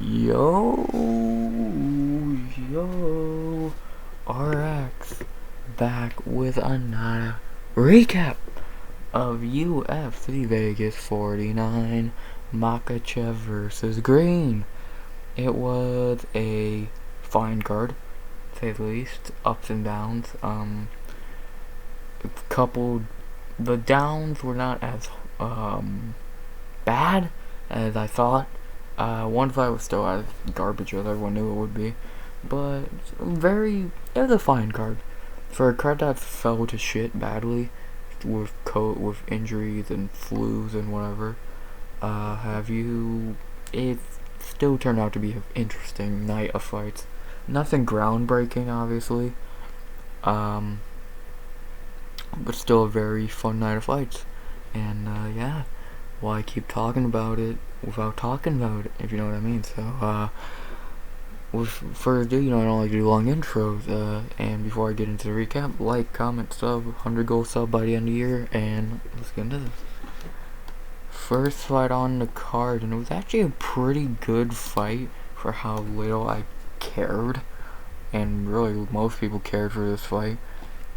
Yo, yo, RX back with another recap of UFC Vegas 49, Makhachev versus Green. It was a fine card, to say the least. Ups and downs. The downs were not as bad as I thought. One fight was still as garbage as everyone knew it would be, but it was a fine card. For a card that fell to shit badly, with injuries and flus and whatever, it still turned out to be an interesting night of fights. Nothing groundbreaking, obviously, but still a very fun night of fights. And yeah, well, I keep talking about it without talking about it, if you know what I mean. So, with further ado, I don't like to do long intros, and before I get into the recap, like, comment, sub, 100 goal sub by the end of the year, and let's get into this. First fight on the card, and it was actually a pretty good fight for how little I cared, and really most people cared for this fight.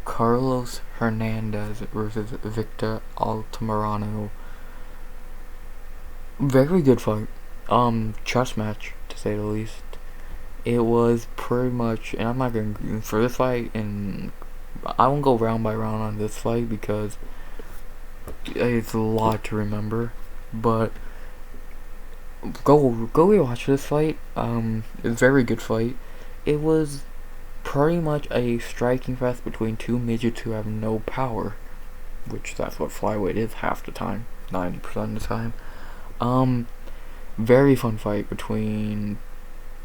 Carlos Hernandez versus Victor Altamirano. Very good fight. Chess match, to say the least. It was pretty much, and I'm not gonna, for this fight, and I won't go round by round on this fight because it's a lot to remember, but go rewatch this fight. It's a very good fight. It was pretty much a striking fest between two midgets who have no power, which that's what flyweight is half the time, 90% of the time. Very fun fight between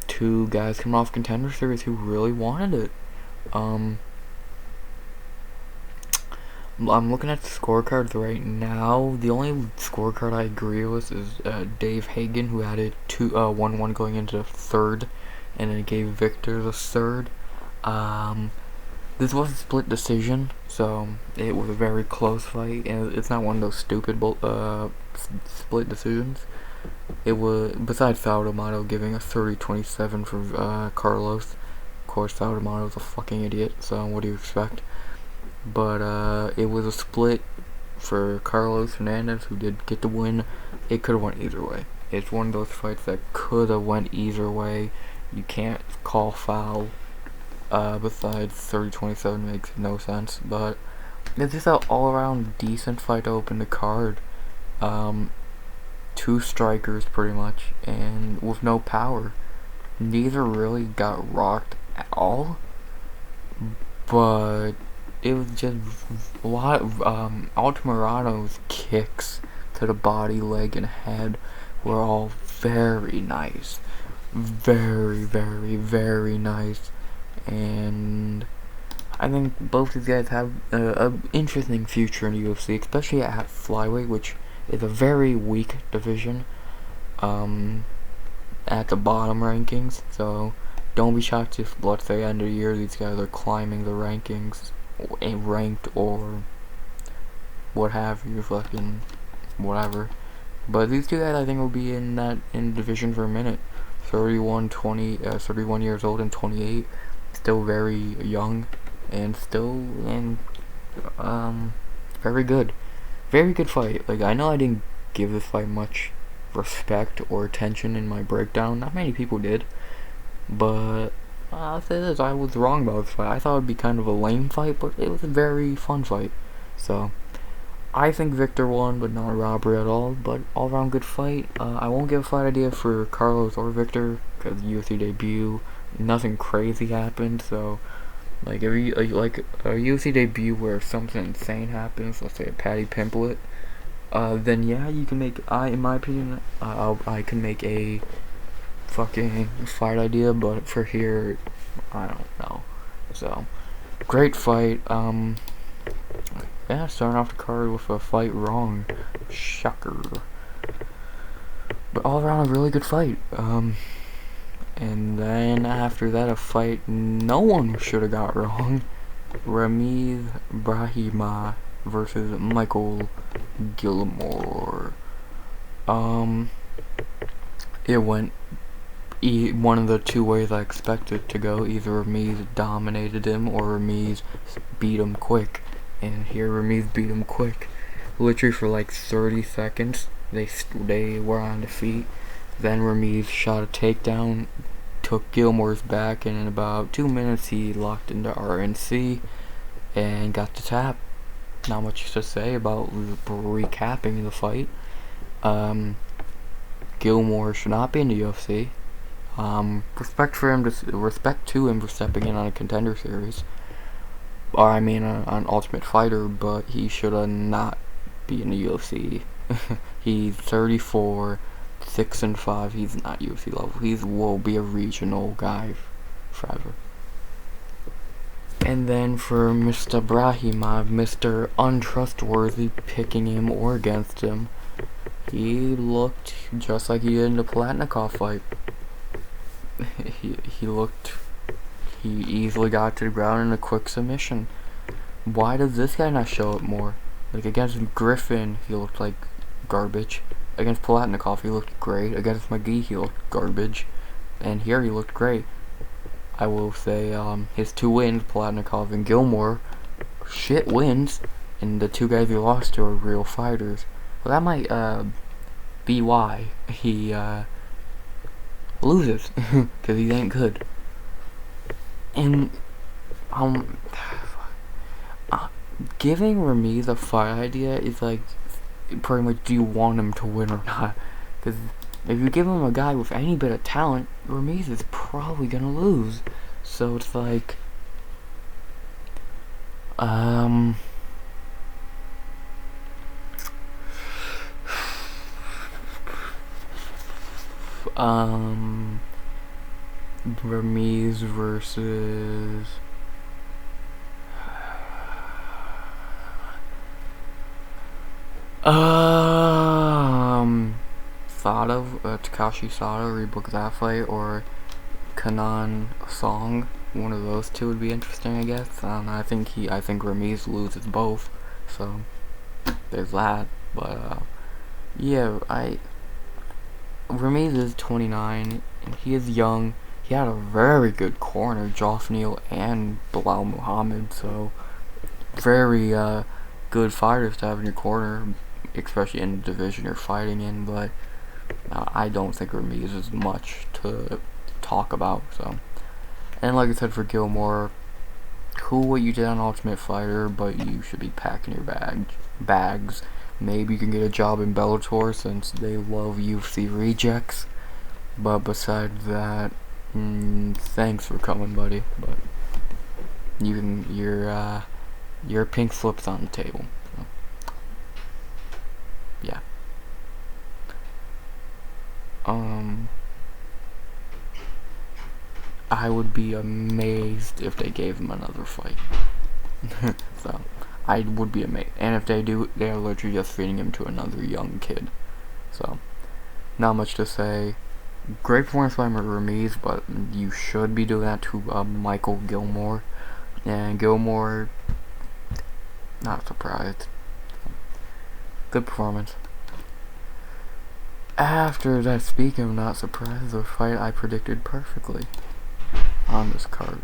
two guys coming off Contender Series who really wanted it. I'm looking at the scorecards right now. The only scorecard I agree with is Dave Hagen, who had it 1-1 going into the third, and then gave Victor the third. This was a split decision, so it was a very close fight, and it's not one of those stupid split decisions. It was, besides Sautomato giving a 30-27 for Carlos. Of course, Sautomato's a fucking idiot, so what do you expect? But it was a split for Carlos Hernandez, who did get the win. It could have went either way. It's one of those fights that could have went either way. You can't call foul. Besides 30-27 makes no sense, but it's just an all-around decent fight to open the card. Two strikers pretty much, and with no power. Neither really got rocked at all, but it was just a lot of Altamirano's kicks to the body, leg, and head were all very nice. Very, very, very nice. And I think both these guys have an interesting future in the UFC, especially at flyweight, which is a very weak division at the bottom rankings. So don't be shocked if, let's say, end of the year, these guys are climbing the rankings, ranked or what have you, fucking whatever. But these two guys, I think, will be in division for a minute. 31 years old and 28. Still very young, and still very good. Very good fight. Like, I know I didn't give this fight much respect or attention in my breakdown. Not many people did. But I'll say this, I was wrong about this fight. I thought it would be kind of a lame fight, but it was a very fun fight. So, I think Victor won, but not a robbery at all. But all-around good fight. I won't give a fight idea for Carlos or Victor, because UFC debut. Nothing crazy happened, so like like a UFC debut where something insane happens, let's say a Paddy Pimblett, then yeah, you can make, in my opinion, I can make a fucking fight idea, but for here, I don't know. So, great fight. Yeah, starting off the card with a fight wrong. Shocker. But all around a really good fight. And then after that, a fight no one should have got wrong. Ramiz Brahima versus Michael Gilmore. It went one of the two ways I expected to go. Either Ramirez dominated him or Ramirez beat him quick. And here Ramirez beat him quick. Literally for like 30 seconds, they were on the feet. Then Ramirez shot a takedown, took Gilmore's back, and in about 2 minutes he locked into RNC and got the tap. Not much to say about recapping the fight. Gilmore should not be in the UFC. Respect to him for stepping in on a Contender Series, or I mean on Ultimate Fighter, but he should not be in the UFC. He's 34, 6-5. He's not UFC level. He will be a regional guy forever. And then for Mr. Brahimov, Mr. Untrustworthy, picking him or against him, he looked just like he did in the Palatnikov fight. He easily got to the ground in a quick submission. Why does this guy not show up more? Like against Griffin, he looked like garbage. Against Palatnikov, he looked great. Against McGee, he looked garbage. And here he looked great. I will say his 2 wins, Palatnikov and Gilmore, shit wins. And the 2 guys he lost to are real fighters. Well, that might be why he loses, because he ain't good. And giving Ramirez a fight idea is like pretty much, do you want him to win or not? Because if you give him a guy with any bit of talent, Ramirez is probably gonna lose. So it's like Ramirez versus Sada, Takashi Sada, rebook that fight, or Kanan Song. One of those two would be interesting, I guess. I think Ramirez loses both, so there's that. But yeah, Ramirez is 29 and he is young. He had a very good corner, Joff Neal and Bilal Muhammad, so very good fighters to have in your corner, especially in the division you're fighting in. But I don't think Ramirez is much to talk about. So, and like I said for Gilmore, cool what you did on Ultimate Fighter, but you should be packing your bags. Maybe you can get a job in Bellator since they love UFC rejects. But besides that, thanks for coming, buddy. But your pink slip's on the table. So, yeah. I would be amazed if they gave him another fight. So, I would be amazed. And if they do, they are literally just feeding him to another young kid. So, not much to say. Great performance by Ramirez, but you should be doing that to Michael Gilmore. And Gilmore, not surprised. Good performance. After that, speaking of not surprised, the fight I predicted perfectly on this card.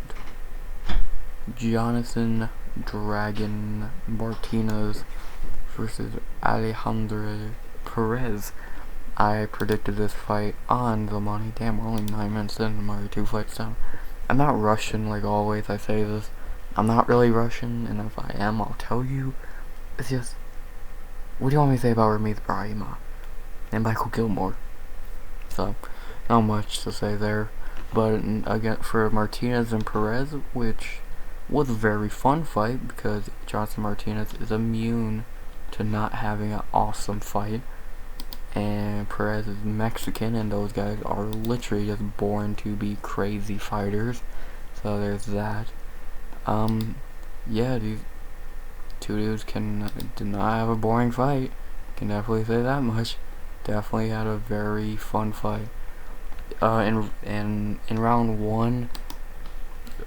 Jonathan Dragon Martinez versus Alejandre Perez. I predicted this fight on the money. Damn, we're only 9 minutes in and I'm already 2 fights down. I'm not Russian, like always I say this. I'm not really Russian, and if I am, I'll tell you. It's just, what do you want me to say about Ramirez Brahima and Michael Gilmore? So, not much to say there. But again, for Martinez and Perez, which was a very fun fight because Jonathan Martinez is immune to not having an awesome fight. And Perez is Mexican, and those guys are literally just born to be crazy fighters. So there's that. Yeah, these 2 dudes did not have a boring fight. Can definitely say that much. Definitely had a very fun fight. In round 1,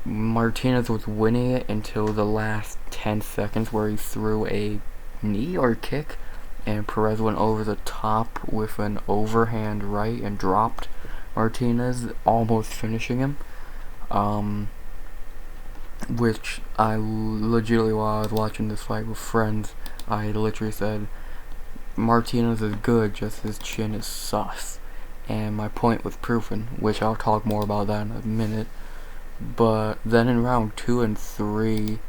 Martinez was winning it until the last 10 seconds where he threw a knee or kick, and Perez went over the top with an overhand right and dropped. Martinez almost finishing him. Which I legitimately, while I was watching this fight with friends, I literally said, Martinez is good, just his chin is sus. And my point was proven, which I'll talk more about that in a minute. But then in round 2 and 3,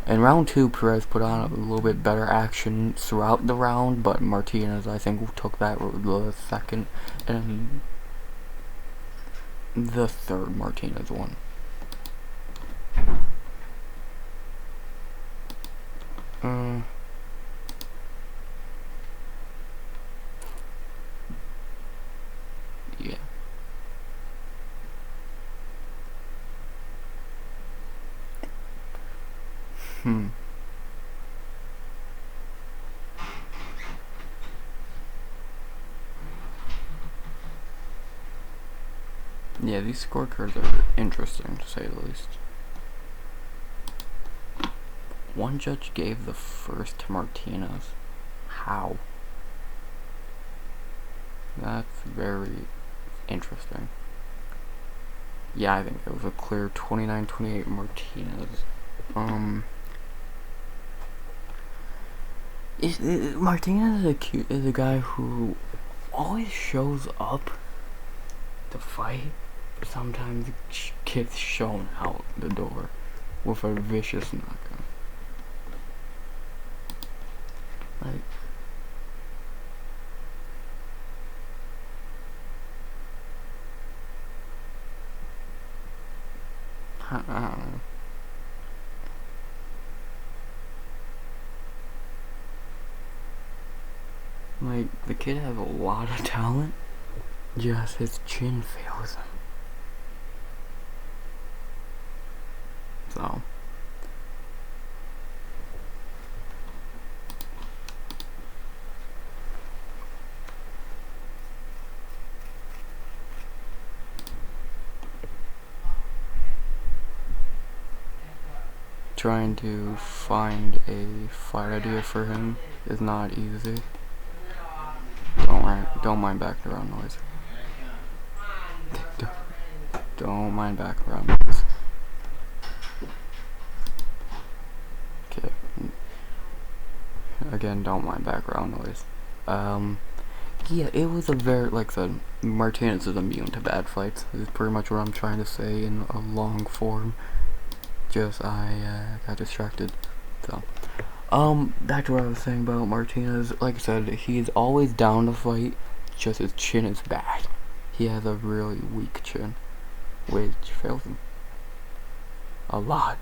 in round 2, Perez put on a little bit better action throughout the round, but Martinez, I think, took that the second, and the third Martinez won. Yeah. Yeah, these scorecards are interesting, to say the least. One judge gave the first to Martinez. How? That's very interesting. Yeah, I think it was a clear 29-28 Martinez. Martinez is a guy who always shows up to fight. Sometimes gets shown out the door with a vicious knockout. Like, I don't know. Like, the kid has a lot of talent, just his chin fails him. So, trying to find a fight idea for him is not easy. Don't mind background noise. Don't mind background noise. Okay. Again, don't mind background noise. Yeah, it was a very, like I said, Martinez is immune to bad fights. Is pretty much what I'm trying to say in a long form. Just, I got distracted. So, back to what I was saying about Martinez. Like I said, he's always down to fight, just his chin is bad. He has a really weak chin, which fails him a lot.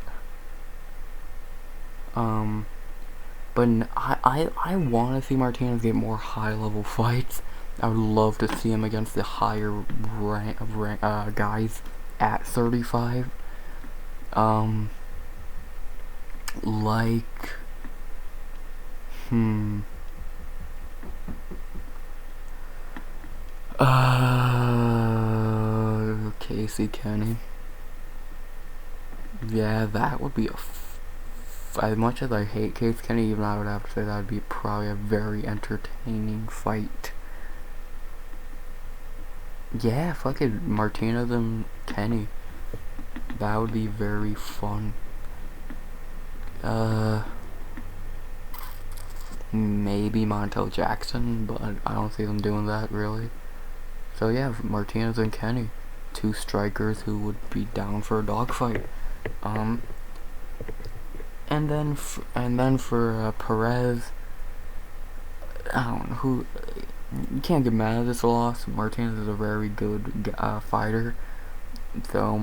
But I want to see Martinez get more high-level fights. I would love to see him against the higher rank guys at 35. Like, Casey Kenny. Yeah, that would be as much as I hate Casey Kenny, even I would have to say that would be probably a very entertaining fight. Yeah, fucking Martinez and Kenny. That would be very fun. Maybe Montel Jackson, but I don't see them doing that really. So yeah, Martinez and Kenny, two strikers who would be down for a dogfight. And then for Perez, I don't know who. You can't get mad at this loss. Martinez is a very good fighter. So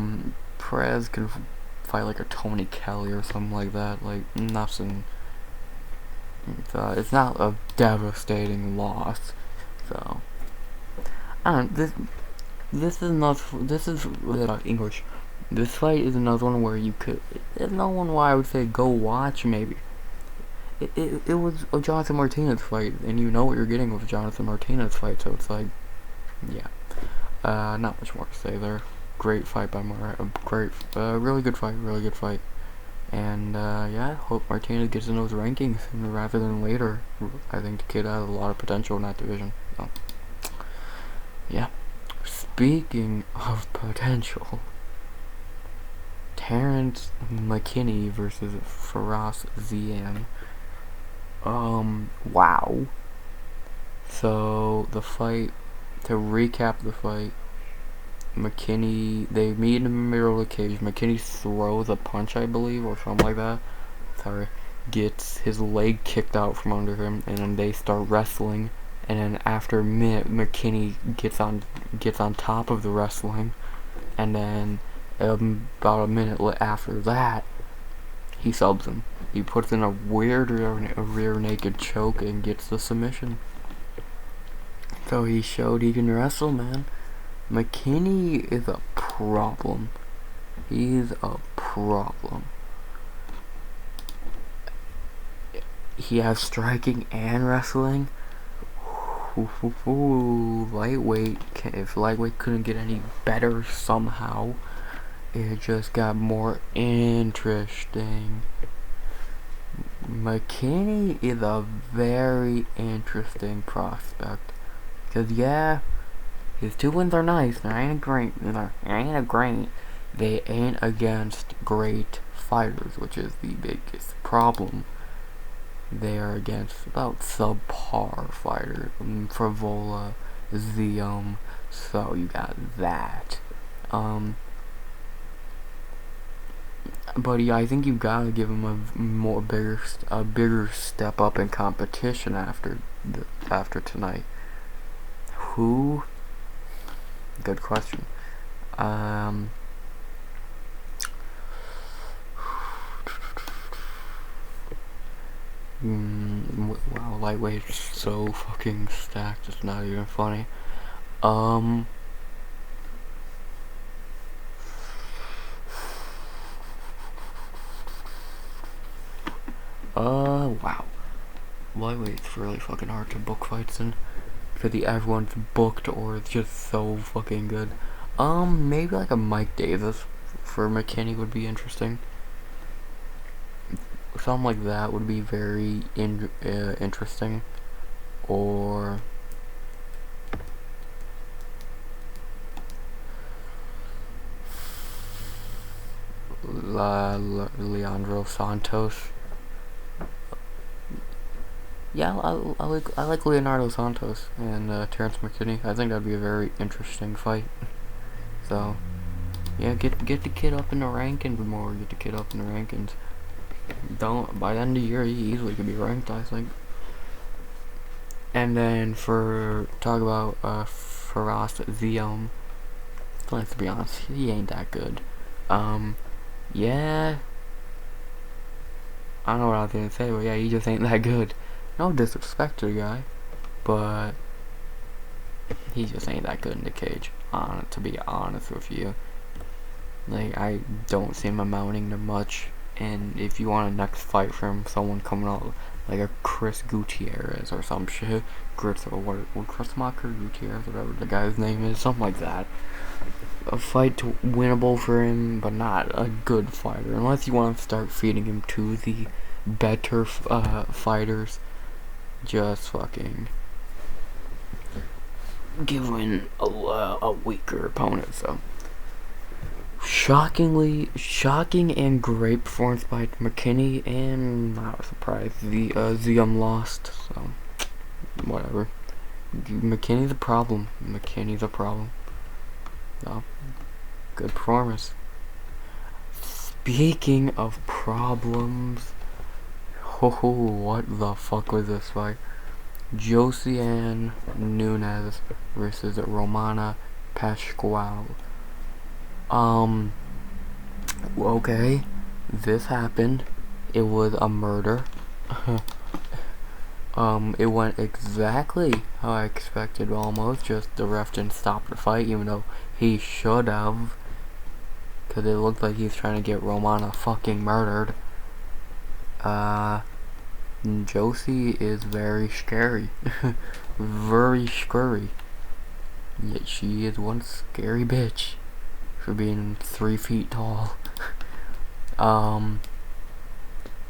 Perez can fight like a Tony Kelly or something like that. Like nothing. It's not a devastating loss. So I don't. This is not. This is English. This fight is another one where you could. There's no one why I would say go watch maybe. It was a Jonathan Martinez fight, and you know what you're getting with a Jonathan Martinez fight, so it's like, yeah. Not much more to say there. Great fight by really good fight. And, yeah, hope Martinez gets in those rankings sooner rather than later. I think the kid has a lot of potential in that division, so, yeah. Speaking of potential, Terence McKinney versus Ferrous Vm. Wow. So, the fight, to recap the fight, McKinney, they meet in the middle of the cage. McKinney throws a punch, I believe, or something like that. Sorry. Gets his leg kicked out from under him, and then they start wrestling. And then after a minute, McKinney gets on top of the wrestling, and then about a minute after that, he subs him. He puts in a weird rear naked choke and gets the submission. So he showed he can wrestle, man. McKinney is a problem. He's a problem. He has striking and wrestling. Lightweight. If lightweight couldn't get any better somehow, it just got more interesting. McKinney is a very interesting prospect. Because, yeah, his 2 wins are nice. They ain't against great fighters, which is the biggest problem. They are against about subpar fighters. Frivola, Vm, so you got that. But yeah, I think you gotta give him a bigger step up in competition after tonight. Who? Good question. Wow, lightweight's so fucking stacked. It's not even funny. Wow. Lightweight's really fucking hard to book fights in. Because everyone's booked or it's just so fucking good. Maybe like a Mike Davis for McKinney would be interesting. Something like that would be very interesting. Or Leandro Santos. Yeah, I like Leonardo Santos and Terence McKinney. I think that'd be a very interesting fight. So, yeah, get the kid up in the rankings more. Get the kid up in the rankings. By the end of the year, he easily could be ranked, I think. And then talk about Ferrous Vm. Let's be honest, he ain't that good. Yeah. I don't know what I was gonna say, but yeah, he just ain't that good. No disrespect to the guy, but he just ain't that good in the cage. To be honest with you, like I don't see him amounting to much. And if you want a next fight from someone coming out like a Chris Gutierrez or some shit, Chris Macher Gutierrez, whatever the guy's name is, something like that. A fight winnable for him, but not a good fighter. Unless you want to start feeding him to the better fighters. Just fucking giving a weaker opponent. So shocking and great performance by McKinney, and not surprised Vm lost. So whatever. McKinney's a problem. So good performance. Speaking of problems. What the fuck was this fight? Josie and Nunez versus Romana Pascal. Okay, this happened. It was a murder. It went exactly how I expected almost. Just the ref didn't stop the fight, even though he should have. Because it looked like he's trying to get Romana fucking murdered. Josie is very scary. Very scary. Yet she is one scary bitch for being 3 feet tall.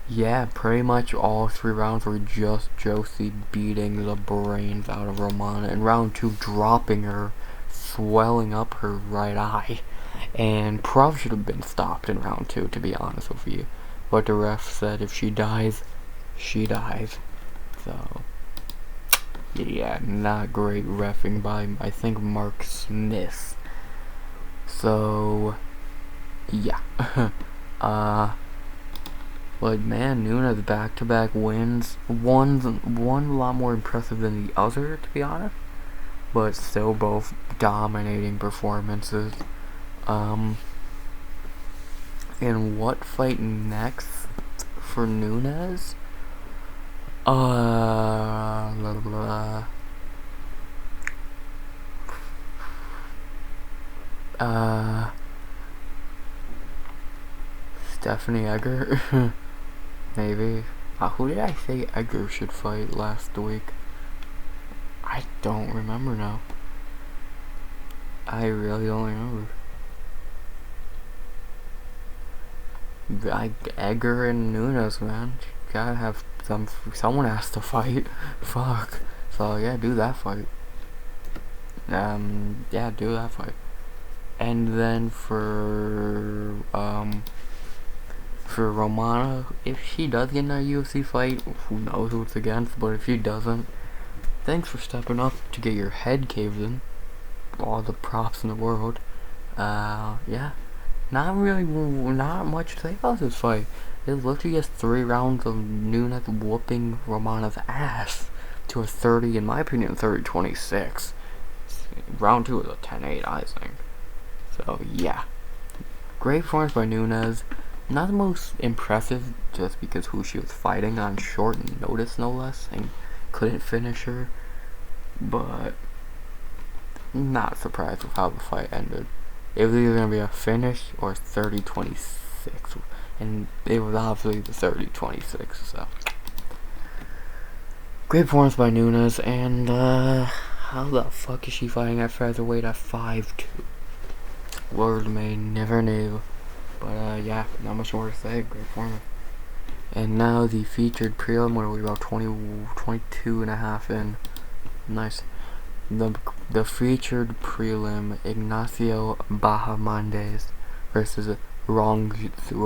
Yeah, pretty much all 3 rounds were just Josie beating the brains out of Romana, and round 2 dropping her swelling up her right eye, and probably should have been stopped in round 2, to be honest with you. But the ref said if she dies, she dies. So, yeah, not great reffing by, I think, Mark Smith. So, yeah. Like, man, Nunez back-to-back wins. One a lot more impressive than the other, to be honest. But still both dominating performances. And what fight next for Nunez? Stephanie Egger? Maybe. Who did I say Egger should fight last week? I don't remember now. I really don't remember. Egger and Nunez, man. Gotta have someone has to fight. Fuck. So yeah, do that fight. Yeah, do that fight. And then for Romana, if she does get in a UFC fight, who knows who it's against, but if she doesn't, thanks for stepping up to get your head caved in. All the props in the world. Yeah. Not much to say about this fight. It literally just 3 rounds of Nunez whooping Romana's ass to a 30, in my opinion, 30-26. Round 2 was a 10-8, I think. So, yeah. Great performance by Nunez. Not the most impressive, just because who she was fighting on short notice, no less, and couldn't finish her. But, not surprised with how the fight ended. It was either going to be a finish or 30-26. And it was obviously the 30-26, so. Great performance by Nunez, and, how the fuck is she fighting at featherweight at 5'2"? Word may never knew. But, yeah, not much more to say. Great performance. And now the featured prelim, what are we, about 22 and a half in. Nice. The featured prelim, Ignacio Bahamondes versus Zhu,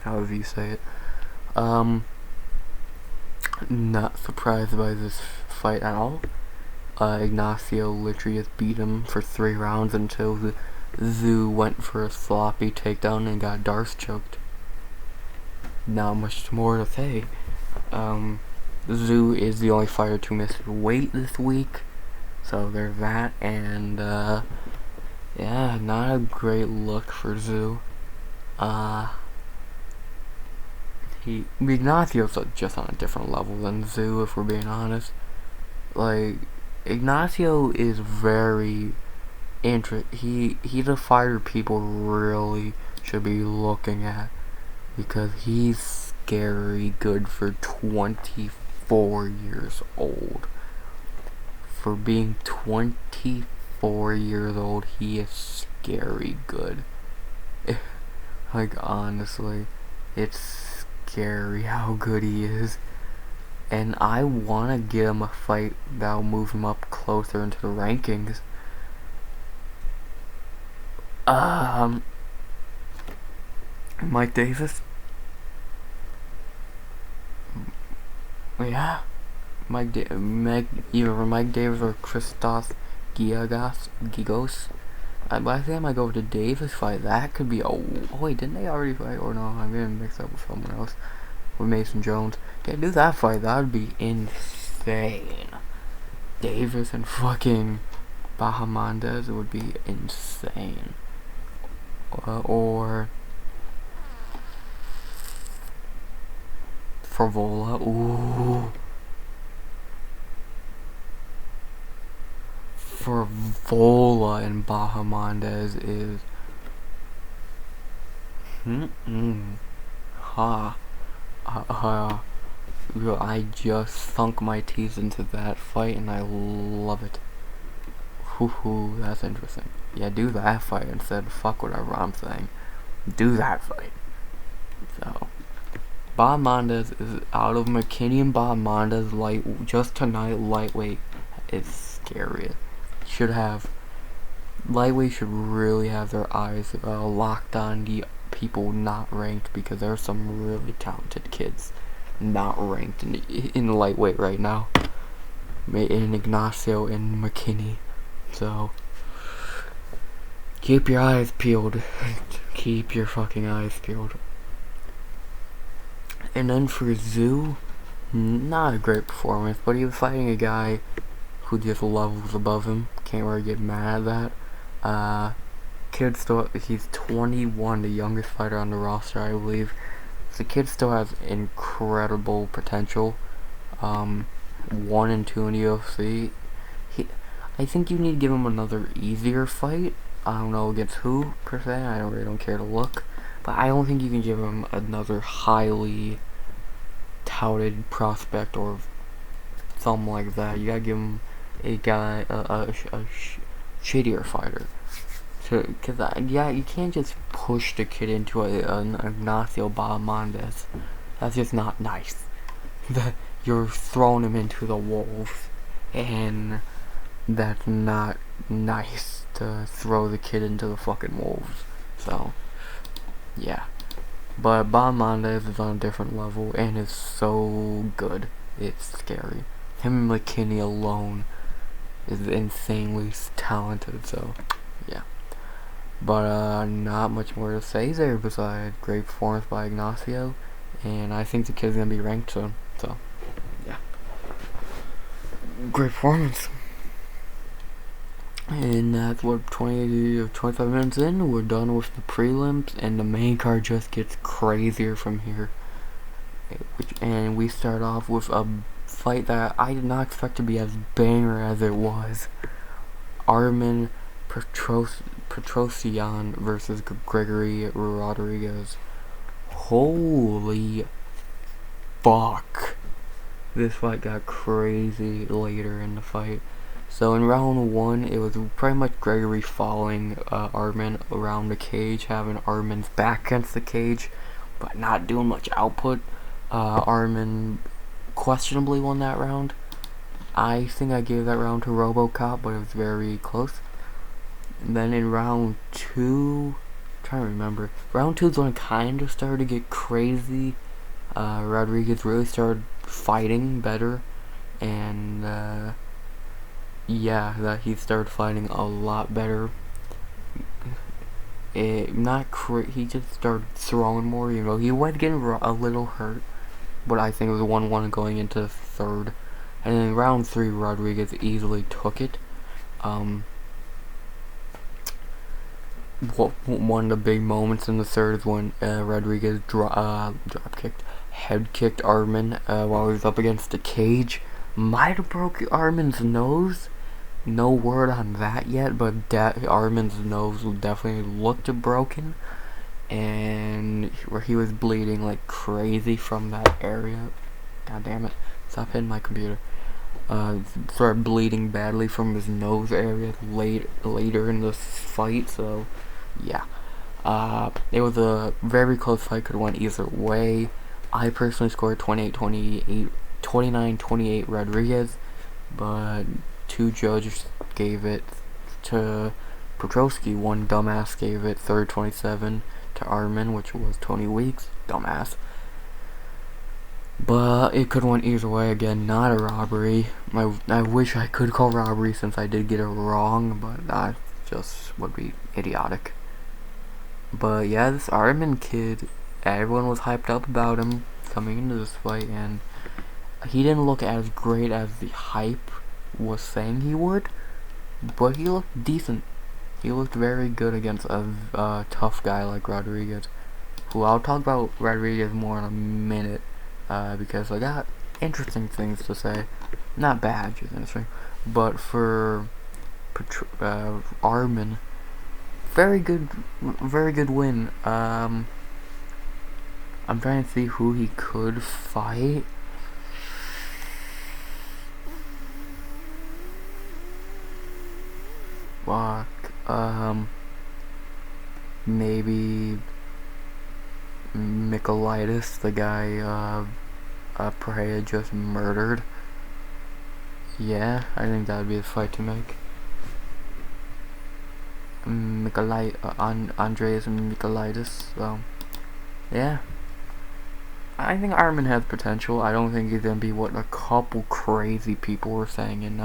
however you say it. Not surprised by this fight at all. Ignacio literally just beat him for 3 rounds until Zhu went for a sloppy takedown and got Darce choked. Not much more to say. Zhu is the only fighter to miss weight this week, so there's that, and yeah, not a great look for Zhu. Ignacio's just on a different level than Zhu, if we're being honest. Like, Ignacio is very he's a fighter people really should be looking at, because he's scary good for 24 years old. For being 24 years old, he is scary good. Like, honestly, it's scary how good he is. And I want to give him a fight that'll move him up closer into the rankings. Mike Davis? Yeah. Either Mike Davis or Christos Gigos. I think I might go with the Davis fight. That could be. Oh wait, didn't they already fight? Or no, I'm getting mixed up with someone else. With Mason Jones. Yeah, do that fight. That would be insane. Davis and fucking Bahamondes would be insane. Or Favola. Ooh. Favola and Bahamondes is I just sunk my teeth into that fight and I love it. Hoo, that's interesting. Yeah, do that fight instead. Fuck whatever I'm saying. Do that fight. So, Bahamondes is out of McKinney and Bahamondes just tonight, lightweight is scary. should have lightweight should really have their eyes locked on the people not ranked, because there are some really talented kids not ranked in lightweight right now, in Ignacio and McKinney. So keep your eyes peeled. Keep your fucking eyes peeled. And then for Zoo, not a great performance, but he was fighting a guy who just levels above him. Can't really get mad at that. Kid still, he's 21, the youngest fighter on the roster, I believe. The kid still has incredible potential. 1 and 2 in the UFC. I think you need to give him another easier fight. I don't know against who per se. I really don't care to look, but I don't think you can give him another highly touted prospect or something like that. You gotta give him a guy, a shittier fighter. Because yeah, you can't just push the kid into an Ignacio Hernandez. That's just not nice. You're throwing him into the wolves, and that's not nice to throw the kid into the fucking wolves. So yeah, but Hernandez is on a different level and is so good. It's scary. Him and McKinney alone is insanely talented. So yeah. But not much more to say there besides great performance by Ignacio, and I think the kid's gonna be ranked soon. So yeah, great performance. And that's what 25 minutes in, we're done with the prelims, and the main card just gets crazier from here. And we start off with a fight that I did not expect to be as banger as it was. Armin Petrocion versus Gregory Rodriguez. Holy fuck. This fight got crazy later in the fight. So in round 1, it was pretty much Gregory following Armin around the cage, having Armin's back against the cage, but not doing much output. Armin questionably won that round. I think I gave that round to RoboCop, but it was very close. And then in round 2, I'm trying to remember, round 2 is when it kind of started to get crazy. Rodriguez really started fighting better, and yeah, that he started fighting a lot better. He just started throwing more. You know, he was getting a little hurt, but I think it was 1-1 going into the third. And in round 3, Rodriguez easily took it. One of the big moments in the third is when Rodriguez head kicked Armin while he was up against the cage. Might have broke Armin's nose. No word on that yet, but Armin's nose definitely looked broken, and where he was bleeding like crazy from that area. God damn it! Stop hitting my computer. Started bleeding badly from his nose area later in the fight. So yeah, it was a very close fight. Could have went either way. I personally scored 29-28 Rodriguez, but 2 judges gave it to Petrocion. One dumbass gave it 30-27 to Armin, which was Tony Weeks. Dumbass. But it could have went either way. Again, not a robbery. I wish I could call robbery since I did get it wrong, but that just would be idiotic. But yeah, this Armin kid, everyone was hyped up about him coming into this fight, and he didn't look as great as the hype was saying he would, but he looked decent. He looked very good against a tough guy like Rodriguez, who I'll talk about Rodriguez more in a minute, because I got interesting things to say. Not bad, just interesting. But for Armin, very good win. I'm trying to see who he could fight. Fuck. Maybe Michaelitis, the guy Pereira just murdered. Yeah, I think that would be the fight to make. Andreas Michailidis. So yeah, I think Armin has potential. I don't think he's gonna be what a couple crazy people were saying in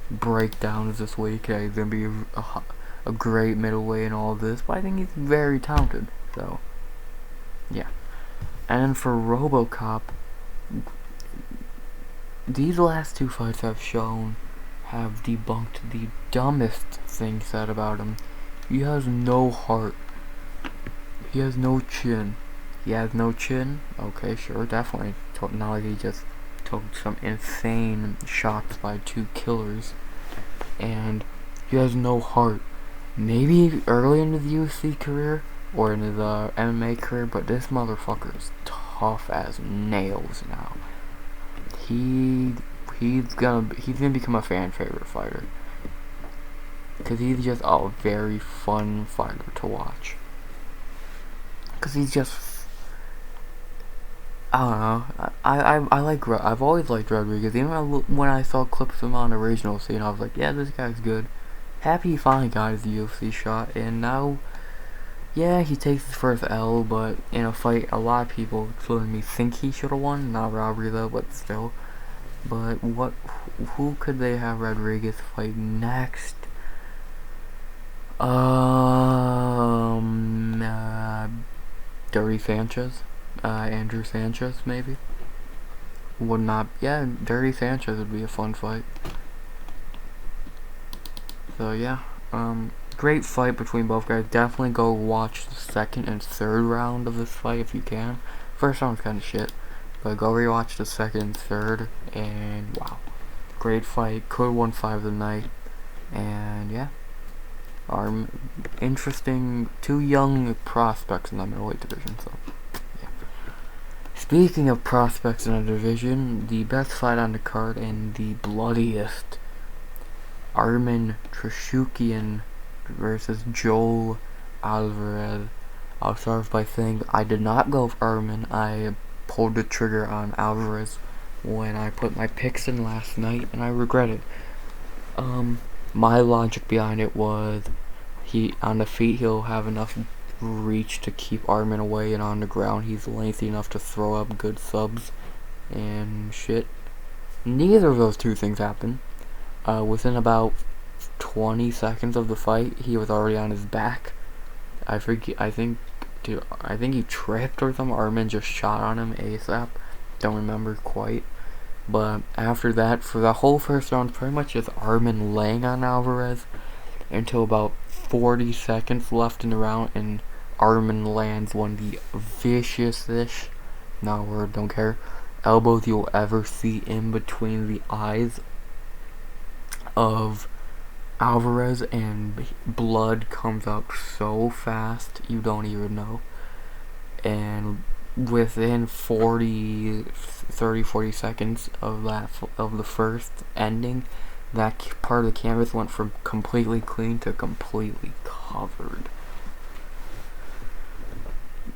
breakdowns this week. He's gonna be a great middleweight and all this, but I think he's very talented. So yeah. And then for RoboCop, these last two fights have debunked the dumbest thing said about him. He has no heart. He has no chin. He has no chin? Okay, sure, definitely. Not like he just took some insane shots by two killers. And he has no heart. Maybe early in his UFC career, or in his MMA career, but this motherfucker is tough as nails now. He's gonna become a fan favorite fighter, cause he's just a very fun fighter to watch. Cause he's just, I don't know. I've always liked Rodriguez. Even when I saw clips of him on the regional scene, I was like, yeah, this guy's good. Happy he finally got his UFC shot, and now, yeah, he takes his first L, but in a fight a lot of people, including me, think he should have won. Not robbery though, but still. But who could they have Rodriguez fight next? Dirty Sanchez? Andrew Sanchez, maybe? Would not, yeah, Dirty Sanchez would be a fun fight. So yeah, great fight between both guys. Definitely go watch the second and third round of this fight if you can. First round was kind of shit, but go rewatch the second and third, and wow, great fight. Could won 5 of the night, and yeah, interesting. Two young prospects in the middleweight division. So yeah. Speaking of prospects in the division, the best fight on the card and the bloodiest. Armin Trishukian versus Joel Alvarez. I'll start off by saying I did not go with Armin. I pulled the trigger on Alvarez when I put my picks in last night, and I regret it. My logic behind it was on the feet he'll have enough reach to keep Armin away, and on the ground he's lengthy enough to throw up good subs and shit. Neither of those two things happened. Within about 20 seconds of the fight, he was already on his back. I think he tripped or something. Armin just shot on him ASAP. Don't remember quite. But after that, for the whole first round, pretty much just Armin laying on Alvarez until about 40 seconds left in the round, and Armin lands one of the viciousest, not a word, don't care, elbows you'll ever see in between the eyes of Alvarez, and blood comes up so fast you don't even know. And within 40 seconds of the first ending, that part of the canvas went from completely clean to completely covered.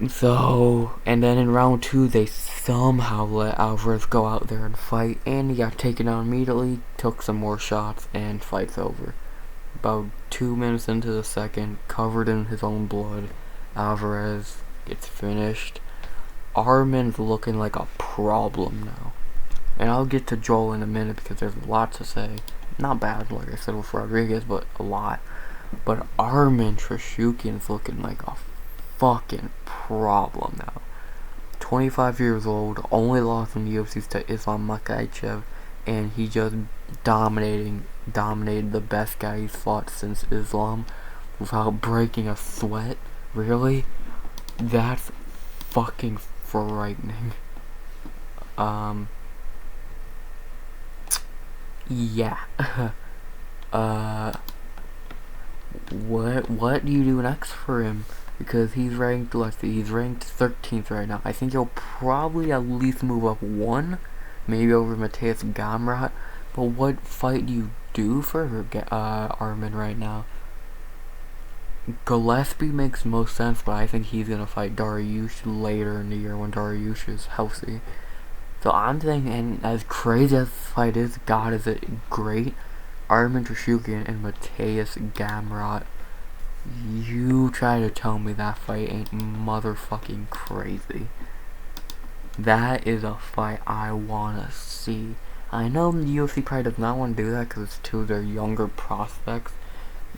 So, and then in round 2, they somehow let Alvarez go out there and fight, and he got taken out immediately, took some more shots, and fight's over. About 2 minutes into the second, covered in his own blood, Alvarez gets finished. Armin's looking like a problem now. And I'll get to Joel in a minute because there's a lot to say. Not bad, like I said with Rodriguez, but a lot. But Armin Trishukian's looking like a fucking problem now. 25 years old, only lost in the UFC to Islam Makhachev, and he just dominated the best guy he's fought since Islam without breaking a sweat. Really? That's fucking frightening. Yeah. What do you do next for him? Because he's ranked, let's see, he's ranked 13th right now. I think he'll probably at least move up one, maybe over Mateus Gamrot. But what fight do you do for Armin right now? Gillespie makes most sense, but I think he's gonna fight Dariush later in the year when Dariush is healthy. So I'm thinking, and as crazy as this fight is, God is it great, Armin Trishukian and Mateus Gamrot You try to tell me that fight ain't motherfucking crazy. That is a fight I wanna see. I know the UFC probably does not want to do that because it's two of their younger prospects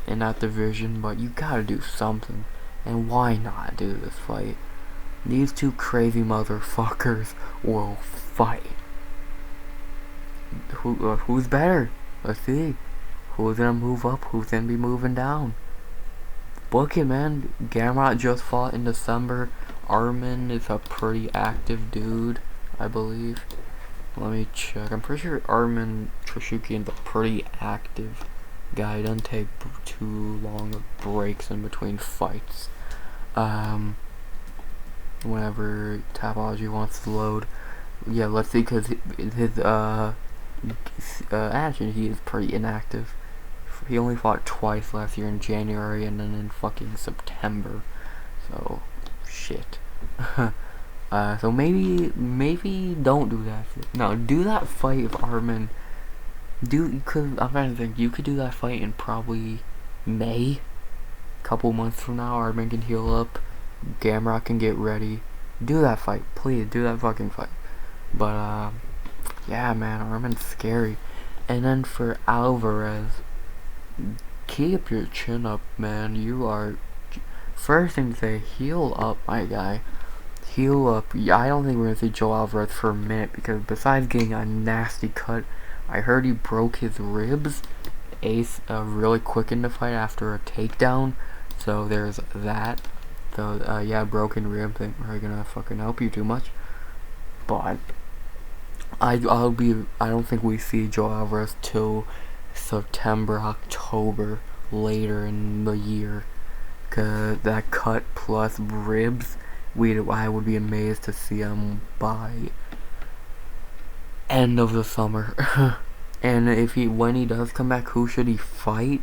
in that division, but you gotta do something. And why not do this fight? These two crazy motherfuckers will fight. Who's better? Let's see. Who's gonna move up? Who's gonna be moving down? Book it, man. Gamrot just fought in December. Armin is a pretty active dude, I believe. Let me check. I'm pretty sure Armin Trishukian's a pretty active guy. He doesn't take too long of breaks in between fights. Whenever Tapology wants to load. Yeah, let's see, because his action, he is pretty inactive. He only fought twice last year, in January and then in fucking September. So, shit. So maybe don't do that shit. No, do that fight with Armin. Cause I'm trying to think, you could do that fight in probably May. Couple months from now, Armin can heal up. Gamrot can get ready. Do that fight, please. Do that fucking fight. But yeah, man, Armin's scary. And then for Alvarez, keep your chin up, man. You are. First thing to say, heal up, my guy. Heal up. Yeah, I don't think we're gonna see Joe Alvarez for a minute because besides getting a nasty cut, I heard he broke his ribs. Ace really quick in the fight after a takedown. So there's that. So yeah, broken ribs ain't really gonna fucking help you too much. But I don't think we see Joe Alvarez till September, October, later in the year. Cause that cut plus ribs, I would be amazed to see him by end of the summer. And when he does come back, who should he fight?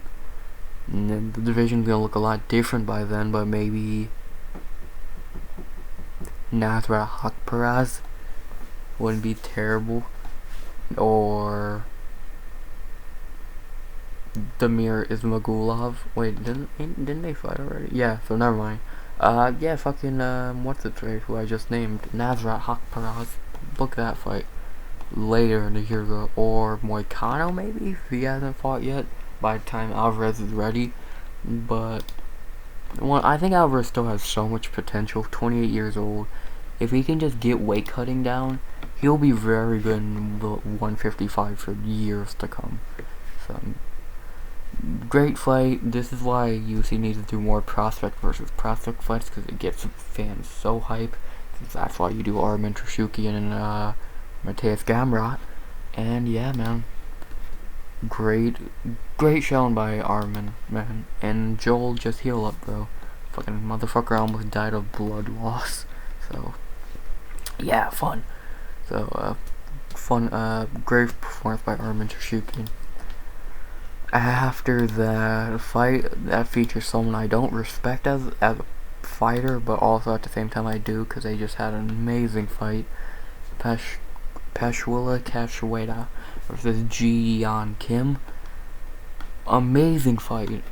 And then the division's gonna look a lot different by then, but maybe Nasrat Perez wouldn't be terrible, or Damir Ismagulov. Wait, didn't they fight already? Yeah, so never mind. Yeah, fucking what's it who I just named? Nasrat Perez. Book that fight later in the year, or Moicano maybe if he hasn't fought yet by the time Alvarez is ready. But I think Alvarez still has so much potential. 28 years old. If he can just get weight cutting down, he'll be very good in the 155 for years to come. So great fight. This is why UFC needs to do more prospect versus prospect fights, because it gets fans so hype. That's why you do Armin Trishukian and Mateus Gamrot. And yeah, man, great showing by Armin, man. And Joel, just heal up, bro. Fucking motherfucker almost died of blood loss. So yeah, fun. So great performance by Armin Trishukian. After that fight, that features someone I don't respect as a fighter, but also at the same time I do, because they just had an amazing fight. Peshwila Cachoeira versus Jiyeon Kim. Amazing fight.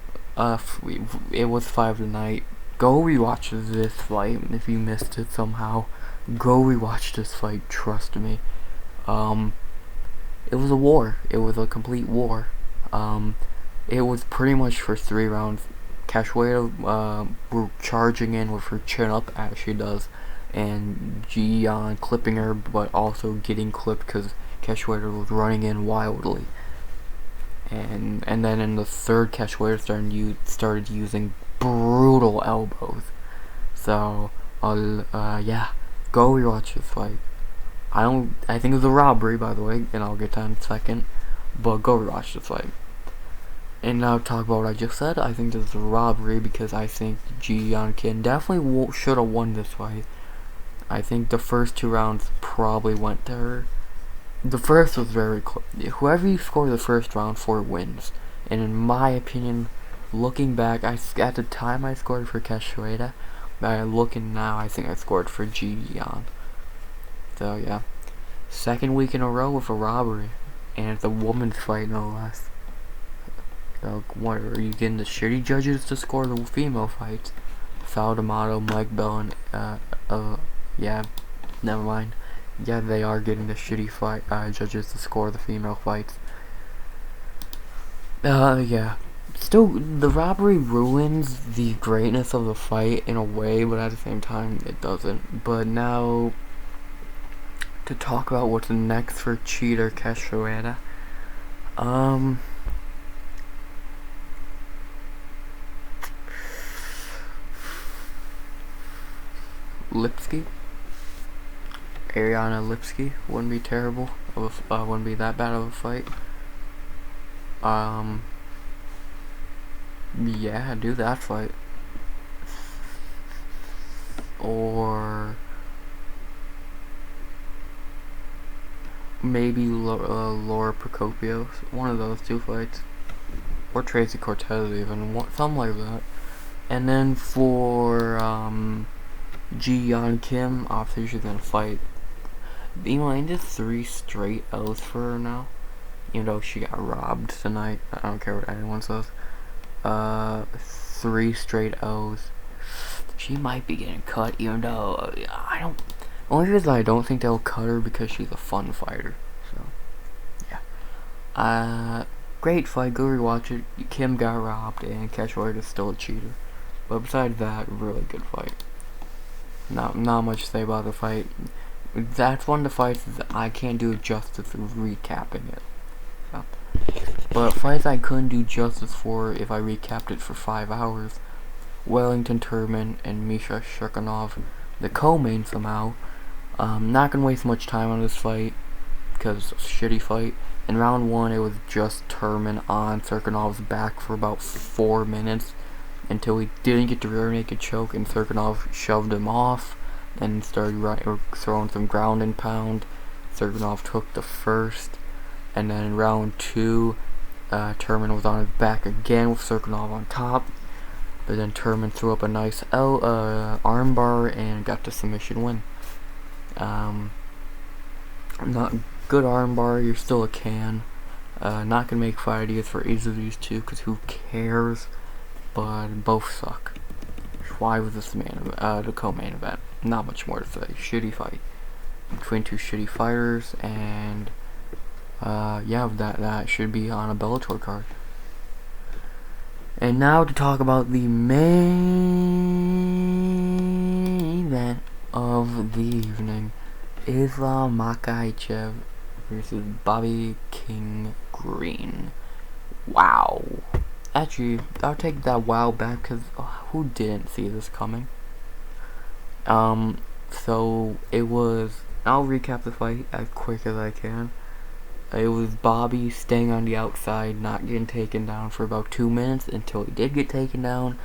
It was 5 tonight. Go rewatch this fight if you missed it somehow. Go rewatch this fight. Trust me. It was a war. It was a complete war. It was pretty much for 3 rounds. Cachoeira were charging in with her chin up as she does, and Jiyeon clipping her, but also getting clipped because Cachoeira was running in wildly. And then in the third, Cachoeira started using brutal elbows. So yeah, go rewatch this fight. I think it was a robbery, by the way, and I'll get to that in a second. But go rewatch this fight. And now talk about what I just said. I think this is a robbery because I think Jiyeon Kim definitely should have won this fight. I think the first 2 rounds probably went to her. The first was very close. Whoever you score the first round for wins. And in my opinion, looking back, at the time I scored for Cachoeira, but looking now, I think I scored for Jiyeon. So yeah, second week in a row with a robbery, and it's a woman's fight no less. What are you getting the shitty judges to score the female fights? Sal D'Amato, Mike Bell, and yeah, never mind. Yeah, they are getting the shitty fight judges to score the female fights. Yeah. Still, the robbery ruins the greatness of the fight in a way, but at the same time, it doesn't. But now, to talk about what's next for Cheater Cachoeira. Lipski? Ariana Lipski wouldn't be terrible. Wouldn't be that bad of a fight. Yeah, do that fight. Or maybe Laura Prokopios. One of those two fights. Or Tracy Cortez even. Something like that. And then for Ji-Yeon Kim, obviously she's gonna fight. I did 3 straight L's for her now. Even though she got robbed tonight. I don't care what anyone says. 3 straight O's. She might be getting cut, even though I don't. Only reason I don't think they'll cut her because she's a fun fighter. So, yeah. Great fight. Go rewatch it. Kim got robbed, and Cachoeira is still a cheater. But besides that, really good fight. Not much to say about the fight. That's one of the fights that I can't do justice recapping it. So. But fights I couldn't do justice for if I recapped it for 5 hours. Wellington Turman and Misha Shurkanov, the co-main somehow. Not gonna waste much time on this fight because it's a shitty fight. In round 1, it was just Turman on Shurkanov's back for about 4 minutes until he didn't get the rear naked choke, and Shurkanov shoved him off and started throwing some ground and pound. Shurkanov took the first, and then in round 2, Turman was on his back again with Shurkanov on top. But then Turman threw up a nice armbar and got the submission win. Not good armbar, you're still a can. Not gonna make fight ideas for either of these two, because who cares? But both suck. Why was this the co-main event? Not much more to say. Shitty fight between 2 shitty fighters, and yeah, that should be on a Bellator card. And now to talk about the main event of the evening. Islam Makhachev versus Bobby King Green. Wow. Actually, I'll take that wow back, because who didn't see this coming? So it was, I'll recap the fight as quick as I can. It was Bobby staying on the outside, not getting taken down for about 2 minutes until he did get taken down.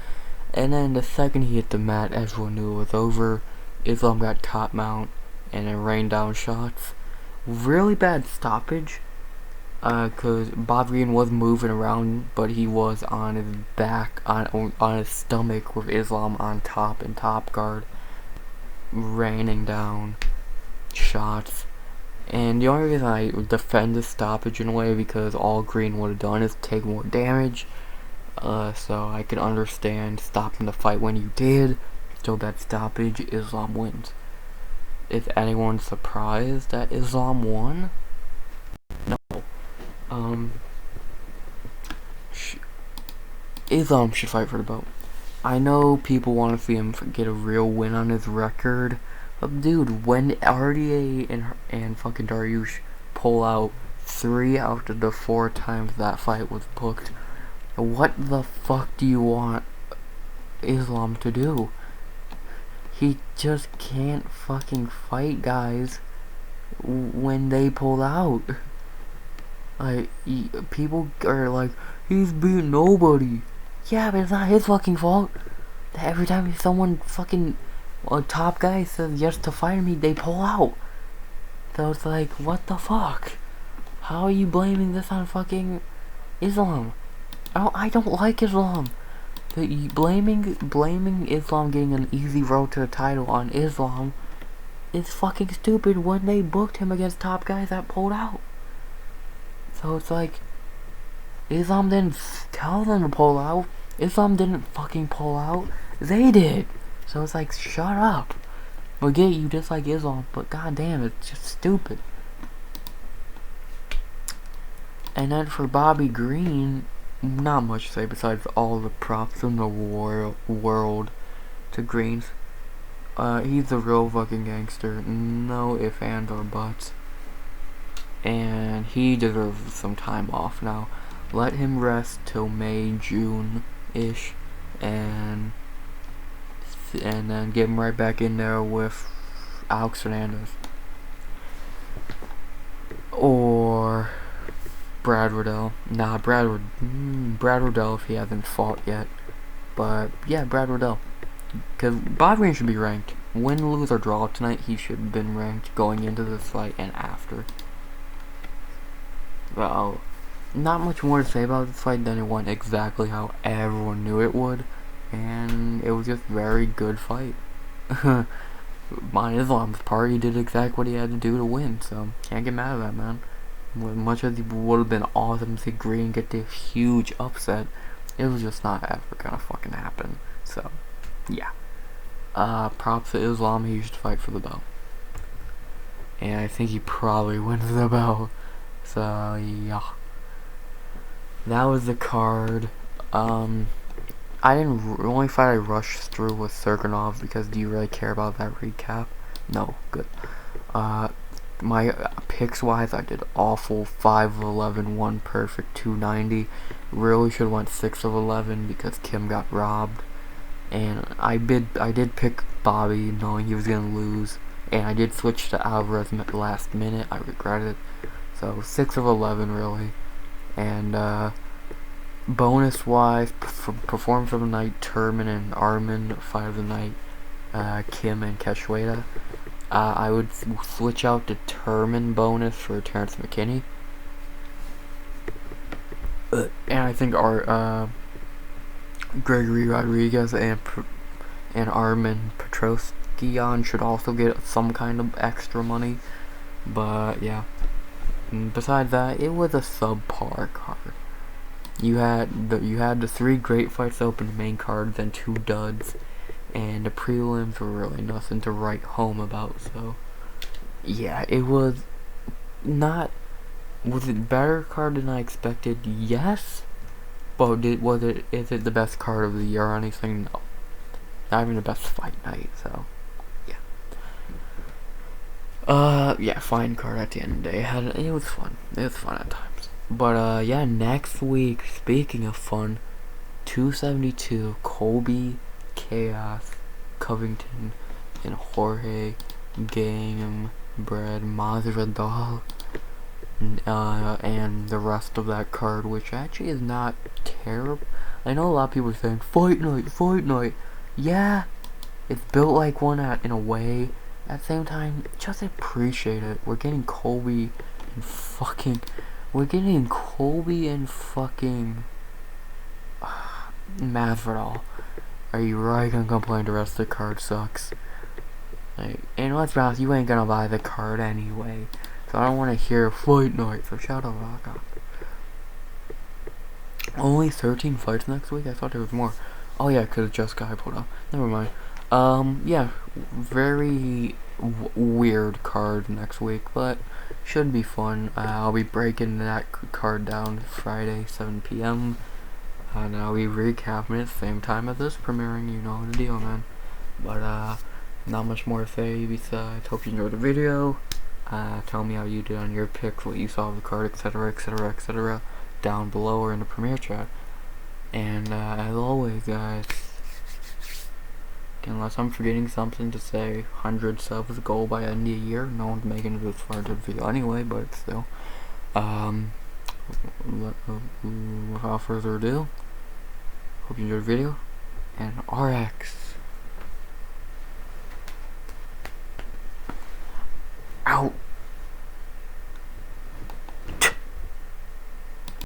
And then the second he hit the mat, everyone knew it was over. Islam got top mount and then rained down shots. Really bad stoppage, because Bobby Green was moving around, but he was on his back, on his stomach with Islam on top and top guard, raining down shots. And the only reason I defend this stoppage in a way, because all Green would have done is take more damage. So I can understand stopping the fight when you did. So that stoppage, Islam wins. Is anyone surprised that Islam won? No. Islam should fight for the belt. I know people want to see him get a real win on his record. But dude, when RDA and fucking Dariush pull out 3 out of the 4 times that fight was booked, what the fuck do you want Islam to do? He just can't fucking fight guys when they pull out. Like, people are like, he's beating nobody. Yeah, but it's not his fucking fault. Every time someone fucking, a top guy says yes to fight me, they pull out. So it's like, what the fuck? How are you blaming this on fucking Islam? I don't like Islam. But blaming Islam getting an easy road to the title on Islam is fucking stupid when they booked him against top guys that pulled out. So it's like, Islam didn't tell them to pull out. Islam didn't fucking pull out. They did. So it's like, shut up. I get you dislike Islam, but goddamn, it's just stupid. And then for Bobby Green, not much to say besides all the props in the world to Greens. He's a real fucking gangster. No ifs, ands, or buts. And he deserves some time off now. Let him rest till May, June-ish. And then get him right back in there with Alex Hernandez. Or Brad Riddell. Nah, Brad Riddell if he hasn't fought yet. But yeah, Brad Riddell. Because Bobby Green should be ranked. Win, lose, or draw tonight, he should have been ranked going into this fight and after. Well, not much more to say about this fight than it went exactly how everyone knew it would. And it was just a very good fight. On Islam's part, he did exactly what he had to do to win, so can't get mad at that, man. As much as it would have been awesome to see Green get this huge upset, it was just not ever gonna fucking happen. So, yeah. Props to Islam, he used to fight for the belt. And I think he probably wins the belt. So, yeah. That was the card. I didn't, the only fight I rushed through was Serkinov because do you really care about that recap? No, good. My picks wise, I did awful. 5 of 11, 1 perfect, 290. Really should have went 6 of 11 because Kim got robbed. And I did pick Bobby knowing he was gonna lose. And I did switch to Alvarez at the last minute. I regret it. So 6 of 11 really. And bonus wise, performance of the night, Turman and Armin. Fight of the night, Kim and Keshweda. I would switch out the Turman bonus for Terence Mckinney. And I think our Gregory Rodriguez and Armin Petrocion should also get some kind of extra money. But yeah. And besides that, it was a subpar card. You had the 3 great fights open the main card, then 2 duds. And the prelims were really nothing to write home about, so yeah, it was not. Was it better card than I expected? Yes, but is it the best card of the year or anything? No, not even the best fight night. So yeah, fine card at the end of the day. It was fun. It was fun at times. But yeah, next week. Speaking of fun, 272 Colby Chaos, Covington, and Jorge Gangham, Brad Masvidal, and the rest of that card, which actually is not terrible. I know a lot of people are saying, fight night. Yeah, it's built like one in a way. At the same time, just appreciate it. We're getting Colby and fucking Masvidal. Are you really gonna complain the rest of the card sucks? Like, and let's be honest, you ain't gonna buy the card anyway. So I don't wanna hear fight night, so shut up, rock up. Only 13 fights next week? I thought there was more. Oh yeah, cause just guy pulled up. Never mind. Yeah, very weird card next week, but should be fun. I'll be breaking that card down Friday, 7 p.m. And I'll be recapping it same time as this premiering, you know the deal, man. But not much more to say besides hope you enjoyed the video. Tell me how you did on your picks, what you saw of the card, etc., down below or in the premiere chat. And as always, guys, unless I'm forgetting something to say, 100 subs goal by end of the year. No one's making it this far into the video anyway, but still. Without further ado, hope you enjoyed the video, and RX.